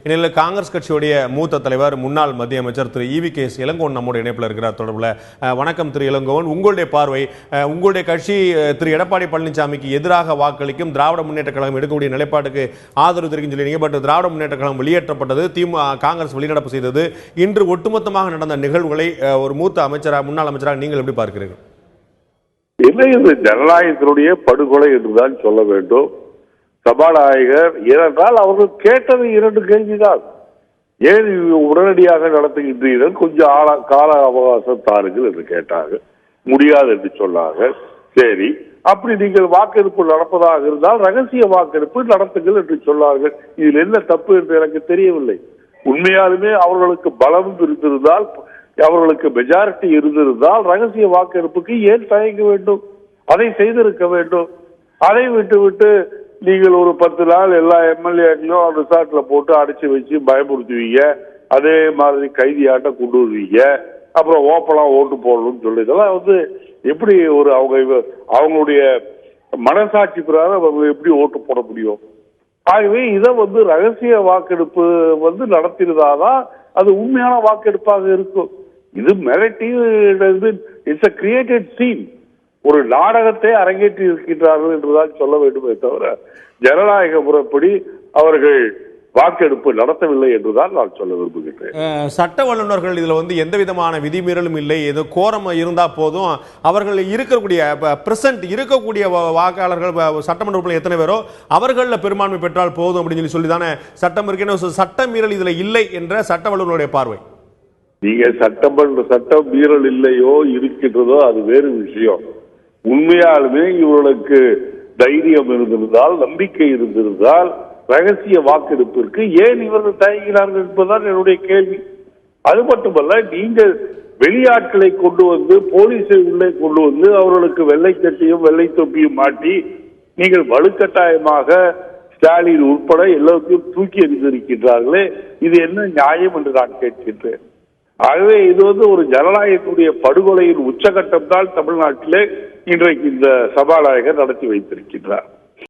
இந்நிலையில் காங்கிரஸ் கட்சியுடைய மூத்த தலைவர் முன்னாள் மத்திய அமைச்சர் திரு EVKS இளங்கோவன் நம்முடைய இணைப்பில் இருக்கிறார் தொடர்பில். வணக்கம் திரு இளங்கோவன், உங்களுடைய பார்வை, உங்களுடைய கட்சி திரு எடப்பாடி பழனிசாமிக்கு எதிராக வாக்களிக்கும், திராவிட முன்னேற்ற கழகம் எடுக்கக்கூடிய நிலைப்பாட்டுக்கு ஆதரவு தெரிவிக்கும் சொல்லிங்க. பட் திராவிட முன்னேற்ற கழகம் வெளியேற்றப்பட்டது, காங்கிரஸ் வெளிநடப்பு செய்தது. இன்று ஒட்டுமொத்தமாக நடந்த நிகழ்வுகளை ஒரு மூத்த அமைச்சராக, முன்னாள் அமைச்சராக நீங்கள் எப்படி பார்க்கிறீர்கள்? இல்லை, இது ஜனநாயகத்தினுடைய படுகொலை என்றுதான் சொல்ல வேண்டும். சபாநாயகர் ஏனென்றால் அவர்கள் கேட்டது 2 கேள்விதான். ஏன் உடனடியாக நடத்துகின்றீர்கள், கொஞ்சம் கால அவகாசம் தாருங்கள் என்று கேட்டாங்க. முடியாது என்று சொன்னாங்க. சரி, அப்படி நீங்கள் வாக்கெடுப்பு நடப்பதாக இருந்தால் ரகசிய வாக்கெடுப்பு நடத்துங்கள் என்று சொன்னார்கள். இதில் என்ன தப்பு என்று எனக்கு தெரியவில்லை. உண்மையாலுமே அவர்களுக்கு பலம் இருந்திருந்தால், அவர்களுக்கு மெஜாரிட்டி இருந்திருந்தால் ரகசிய வாக்கெடுப்புக்கு ஏன் தயங்க வேண்டும்? அதை செய்திருக்க வேண்டும். அதை விட்டு நீங்கள் ஒரு 10 நாள் எல்லா எம்எல்ஏக்களையும் ரிசார்ட்ல போட்டு அடைச்சு வச்சு பயமுறுத்துவீங்க, அதே மாதிரி கைதியாட்ட கொண்டு வருவீங்க, அப்புறம் ஓப்பனா ஓட்டு போடணும்னு சொல்லி இதெல்லாம் எப்படி அவங்களுடைய மனசாட்சி பிரகாரம் அவங்க எப்படி ஓட்டு போட முடியும்? ஆகவே இதை ரகசிய வாக்கெடுப்பு நடத்தினதாதான் அது உண்மையான வாக்கெடுப்பாக இருக்கும். இது மிரட்டி, இட்ஸ் a created scene, ஒரு நாடகத்தை அரங்கேற்றி இருக்கின்றார்கள் என்றுதான் சொல்ல வேண்டுமே தவிர ஜனநாயக முறைப்படி அவர்கள் வாக்கெடுப்பு நடத்தவில்லை என்றுதான் நான் சொல்ல விரும்புகின்றேன். சட்ட வல்லுநர்கள் இதுல எந்த விதமான விதிமீறலும் இல்லை, ஏதோ கோரம் இருந்தா போதும், அவர்கள் இருக்கக்கூடிய வாக்காளர்கள் சட்டமன்றத்தில் எத்தனை பேரோ அவர்கள பெரும்பான்மை பெற்றால் போதும் அப்படின்னு சொல்லி தானே சட்டம் இருக்கு. சட்ட மீறல் இதுல இல்லை என்ற சட்ட வல்லுநருடைய பார்வை. நீங்க சட்டம் மீறல் இல்லையோ இருக்கின்றதோ அது வேறு விஷயம். உண்மையாலுமே இவர்களுக்கு தைரியம் இருந்திருந்தால், நம்பிக்கை இருந்திருந்தால் ரகசிய வாக்கெடுப்பிற்கு ஏன் இவர்கள் தயங்கினார்கள் என்பதுதான் என்னுடைய கேள்வி. அது மட்டுமல்ல, நீங்கள் வெளியாட்களை கொண்டு போலீஸை உள்ளே கொண்டு அவர்களுக்கு வெள்ளை சட்டையும் வெள்ளை தொப்பியும் மாட்டி நீங்கள் வலுக்கட்டாயமாக ஸ்டாலின் உட்பட எல்லாத்தையும் தூக்கி எறிந்திருக்கின்றார்களே, இது என்ன நியாயம் என்று நான் கேட்கின்றேன். ஆகவே இது ஒரு ஜனநாயகத்துடைய படுகொலையின் உச்சகட்டம் தான் தமிழ்நாட்டிலே இன்றைக்கு இந்த சபாநாயகர் நடத்தி வைத்திருக்கின்றார்.